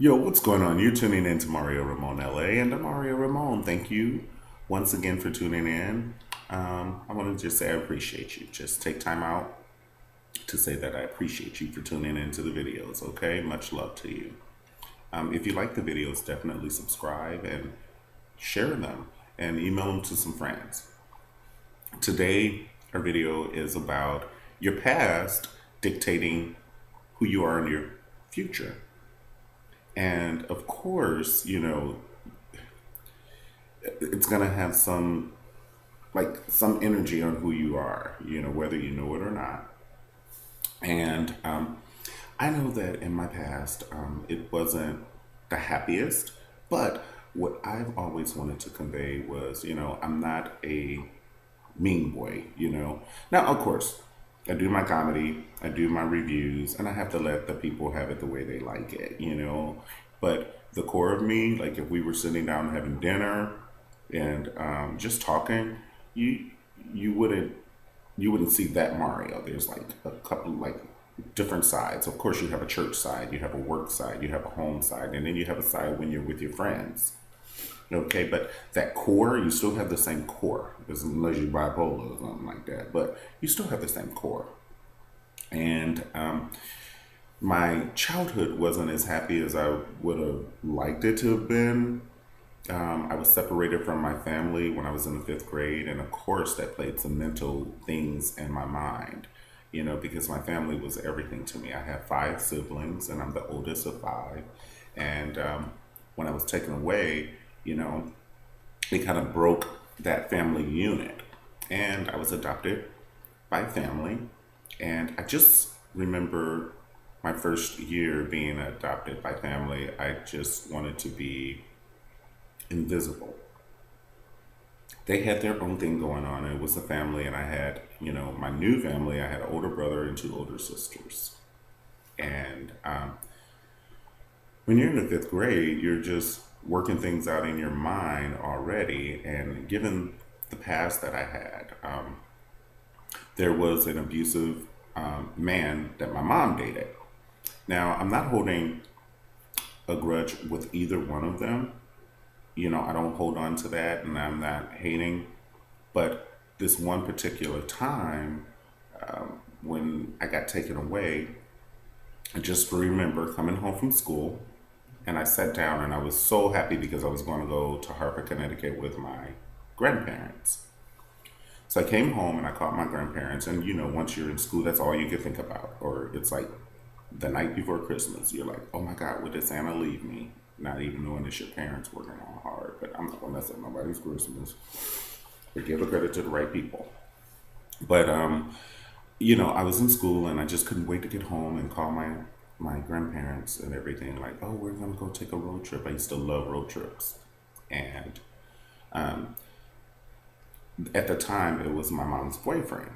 Yo, what's going on? You're tuning in to Mario Ramon LA and to Mario Ramon. Thank you once again for tuning in. I want to just say I appreciate you. Just take time out to say that I appreciate you for tuning into the videos, okay? Much love to you. If you like the videos, definitely subscribe and share them and email them to some friends. Today, our video is about your past dictating who you are in your future. And of course, it's going to have some energy on who you are, whether you know it or not. And I know that in my past, it wasn't the happiest, but what I've always wanted to convey was, I'm not a mean boy. Now, of course, I do my comedy, I do my reviews, and I have to let the people have it the way they like it. But the core of me, like if we were sitting down having dinner and just talking, you you wouldn't you wouldn't see that Mario. There's like a couple like different sides. Of course, you have a church side, you have a work side, you have a home side, and then you have a side when you're with your friends. Okay, but that core, you still have the same core, unless you're bipolar or something like that. But you still have the same core. And my childhood wasn't as happy as I would have liked it to have been. I was separated from my family when I was in the fifth grade, and of course, that played some mental things in my mind, because my family was everything to me. I have five siblings, and I'm the oldest of five. And when I was taken away, you know, it kind of broke that family unit. And I was adopted by family. And I just remember my first year being adopted by family, I just wanted to be invisible. They had their own thing going on. It was a family, and I had, my new family. I had an older brother and two older sisters. And when you're in the fifth grade, you're just working things out in your mind already. And given the past that I had, there was an abusive man that my mom dated. Now, I'm not holding a grudge with either one of them. I don't hold on to that, and I'm not hating. But this one particular time, when I got taken away, I just remember coming home from school, and I sat down and I was so happy because I was going to go to Hartford, Connecticut with my grandparents. So I came home and I called my grandparents, and once you're in school, that's all you can think about. Or it's like the night before Christmas, you're like, oh my God, would did Santa leave me? Not even knowing it's your parents working on hard, but I'm not gonna mess up nobody's Christmas. But give the credit to the right people. But I was in school and I just couldn't wait to get home and call my grandparents and everything. Like, oh, we're gonna go take a road trip. I used to love road trips, and um, at the time it was my mom's boyfriend,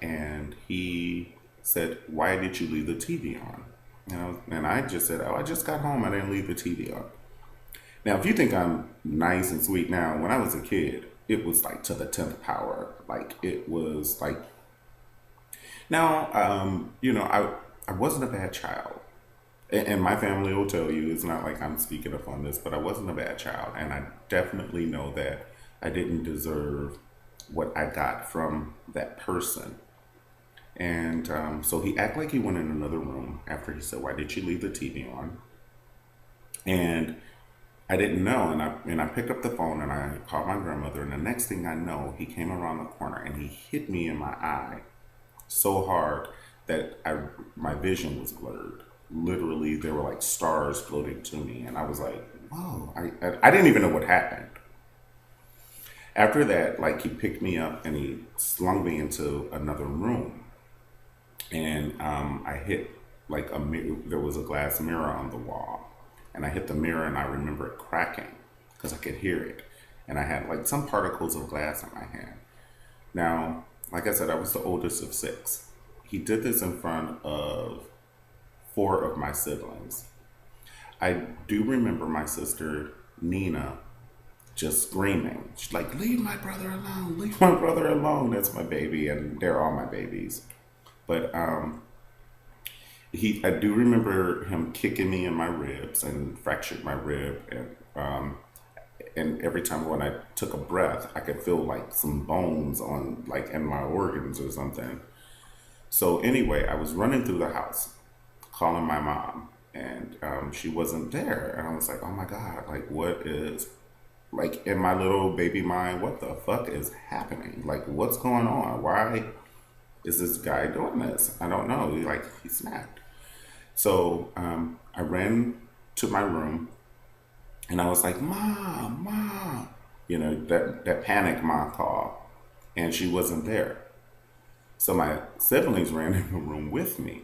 and he said, "Why did you leave the TV on?" And I just said, "Oh, I just got home. I didn't leave the TV on." Now, if you think I'm nice and sweet now, when I was a kid, it was like to the 10th power. Like it was like now, I wasn't a bad child. And my family will tell you it's not like I'm speaking up on this, but I wasn't a bad child. And I definitely know that I didn't deserve what I got from that person. And so he acted like he went in another room after he said, "Why did you leave the TV on?" And I didn't know, and I picked up the phone and I called my grandmother. And the next thing I know, he came around the corner and he hit me in my eye so hard that my vision was blurred. Literally, there were like stars floating to me, and I was like, "Whoa!" I didn't even know what happened. After that, like he picked me up and he slung me into another room, and I hit like a mirror. There was a glass mirror on the wall, and I hit the mirror, and I remember it cracking because I could hear it, and I had like some particles of glass in my hand. Now, like I said, I was the oldest of six. He did this in front of four of my siblings. I do remember my sister Nina just screaming. She's like, "Leave my brother alone! Leave my brother alone!" That's my baby, and they're all my babies. But I do remember him kicking me in my ribs and fractured my rib, and every time when I took a breath, I could feel like some bones on like in my organs or something. So anyway, I was running through the house, calling my mom, and she wasn't there, and I was like, oh my god, like what is like in my little baby mind, what the fuck is happening? Like what's going on? Why is this guy doing this? I don't know. He snapped. So I ran to my room and I was like, Mom, Mom, that panic mom call. And she wasn't there. So my siblings ran in the room with me.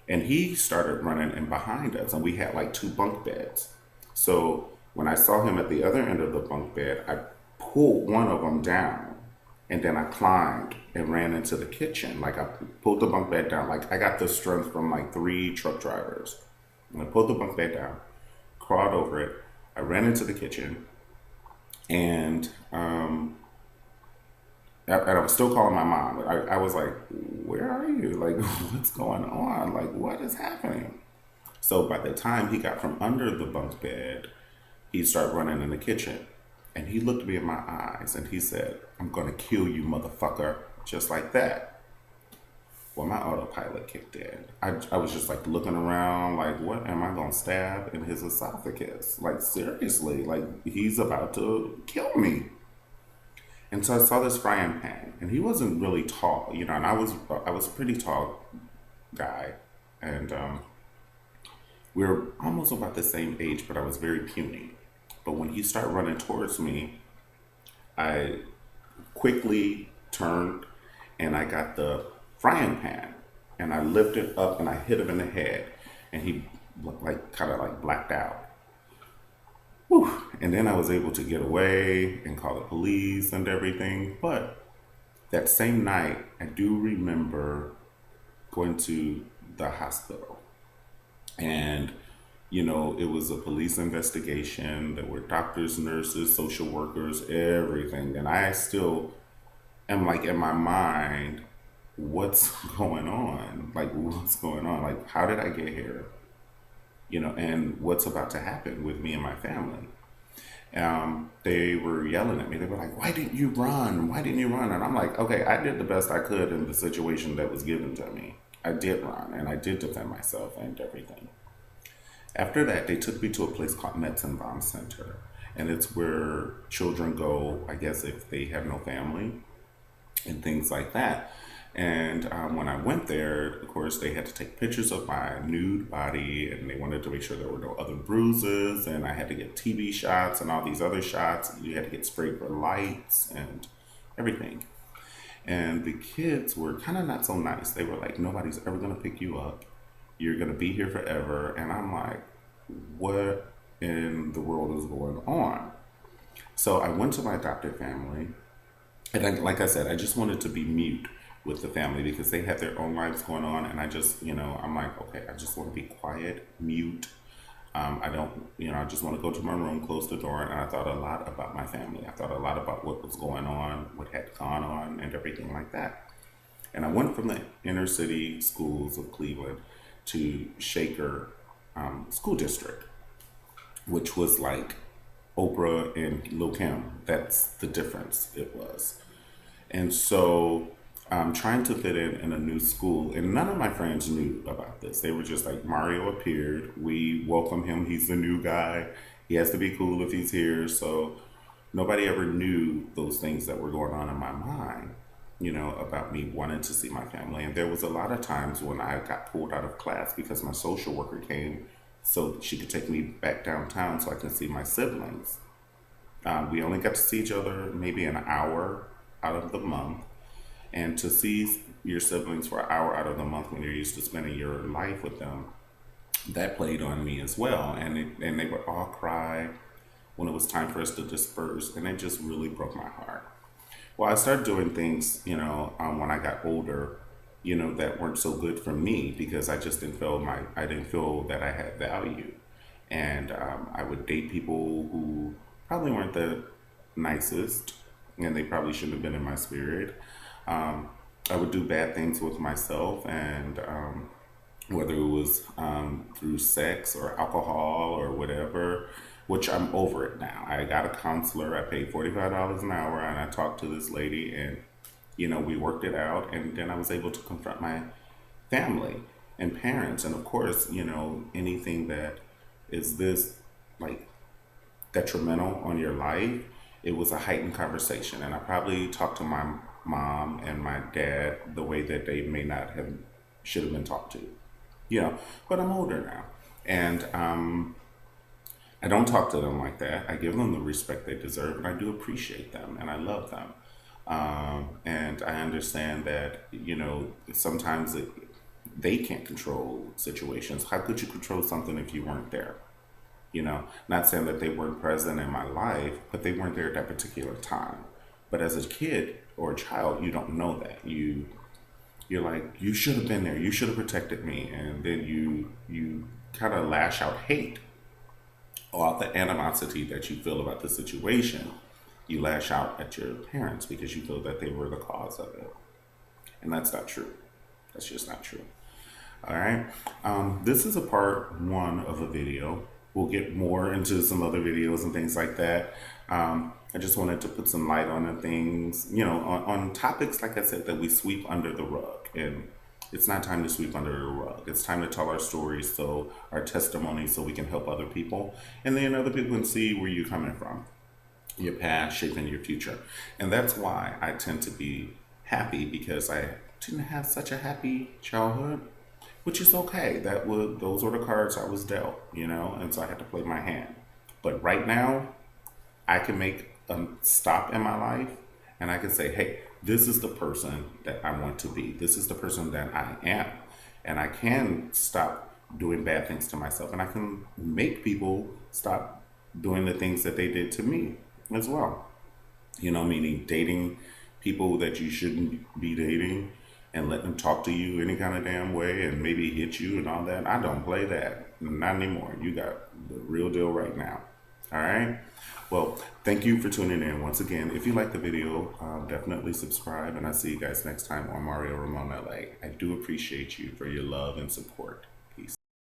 And he started running in behind us. And we had like two bunk beds. So when I saw him at the other end of the bunk bed, I pulled one of them down. And then I climbed and ran into the kitchen. Like I pulled the bunk bed down. Like I got the strength from like three truck drivers. And I pulled the bunk bed down, crawled over it. I ran into the kitchen, and I was still calling my mom. I was like, "Where are you? Like, what's going on? Like, what is happening?" So by the time he got from under the bunk bed, he started running in the kitchen, and he looked me in my eyes and he said, "I'm gonna kill you, motherfucker," just like that. Well, my autopilot kicked in. I was just like looking around, like, what am I gonna stab in his esophagus? Like, seriously, like, he's about to kill me. And so I saw this frying pan, and he wasn't really tall, and I was a pretty tall guy, and we were almost about the same age, but I was very puny. But when he started running towards me, I quickly turned and I got the frying pan and I lifted up and I hit him in the head and he like kind of like blacked out. Whew. And then I was able to get away and call the police and everything. But that same night, I do remember going to the hospital. And, it was a police investigation. There were doctors, nurses, social workers, everything. And I still am like in my mind, what's going on? Like, what's going on? Like, how did I get here? And what's about to happen with me and my family? They were yelling at me. They were like, why didn't you run? Why didn't you run? And I'm like, okay, I did the best I could in the situation that was given to me. I did run and I did defend myself and everything. After that, they took me to a place called Metzenbaum Center. And it's where children go, I guess, if they have no family and things like that. And when I went there, of course, they had to take pictures of my nude body and they wanted to make sure there were no other bruises. And I had to get TV shots and all these other shots. You had to get sprayed for lights and everything. And the kids were kind of not so nice. They were like, nobody's ever going to pick you up. You're going to be here forever. And I'm like, what in the world is going on? So I went to my adopted family. And like I said, I just wanted to be mute with the family because they had their own lives going on. And I just, I'm like, okay, I just want to be quiet, mute. I don't, I just want to go to my room, close the door. And I thought a lot about my family. I thought a lot about what was going on, what had gone on, and everything like that. And I went from the inner city schools of Cleveland to Shaker School District, which was like Oprah and Lil Kim. That's the difference it was. And so I'm trying to fit in a new school, and none of my friends knew about this. They were just like, Mario appeared. We welcome him. He's the new guy. He has to be cool if he's here. So nobody ever knew those things that were going on in my mind, about me wanting to see my family. And there was a lot of times when I got pulled out of class because my social worker came so she could take me back downtown so I could see my siblings. We only got to see each other maybe an hour out of the month. And to see your siblings for an hour out of the month when you're used to spending your life with them, that played on me as well. And they would all cry when it was time for us to disperse. And it just really broke my heart. Well, I started doing things, when I got older, that weren't so good for me because I didn't feel that I had value. And I would date people who probably weren't the nicest and they probably shouldn't have been in my spirit. I would do bad things with myself and whether it was through sex or alcohol or whatever, which I'm over it now. I got a counselor. I paid $45 an hour, and I talked to this lady, and we worked it out, and then I was able to confront my family and parents, and of course, anything that is this like detrimental on your life, it was a heightened conversation. And I probably talked to my mom and my dad the way that they may not have should have been talked to. You know, but I'm older now. And I don't talk to them like that. I give them the respect they deserve, and I do appreciate them, and I love them. And I understand that, sometimes they can't control situations. How could you control something if you weren't there? Not saying that they weren't present in my life, but they weren't there at that particular time. But as a kid or a child, you don't know that. You're like, you should have been there. You should have protected me. And then you kind of lash out hate or the animosity that you feel about the situation. You lash out at your parents because you feel that they were the cause of it. And that's not true. That's just not true. All right. This is a part one of a video. We'll get more into some other videos and things like that. I just wanted to put some light on the things, on topics, like I said, that we sweep under the rug. And it's not time to sweep under the rug. It's time to tell our stories, so our testimonies, so we can help other people. And then other people can see where you're coming from, your past shaping your future. And that's why I tend to be happy, because I didn't have such a happy childhood, which is okay. Those were the cards I was dealt, and so I had to play my hand. But right now, I can make a stop in my life, and I can say, hey, this is the person that I want to be. This is the person that I am. And I can stop doing bad things to myself, and I can make people stop doing the things that they did to me as well. Meaning dating people that you shouldn't be dating and let them talk to you any kind of damn way and maybe hit you and all that. I don't play that. Not anymore. You got the real deal right now. All right. Well, thank you for tuning in once again. If you like the video, definitely subscribe, and I'll see you guys next time on Mario Ramon LA. I do appreciate you for your love and support.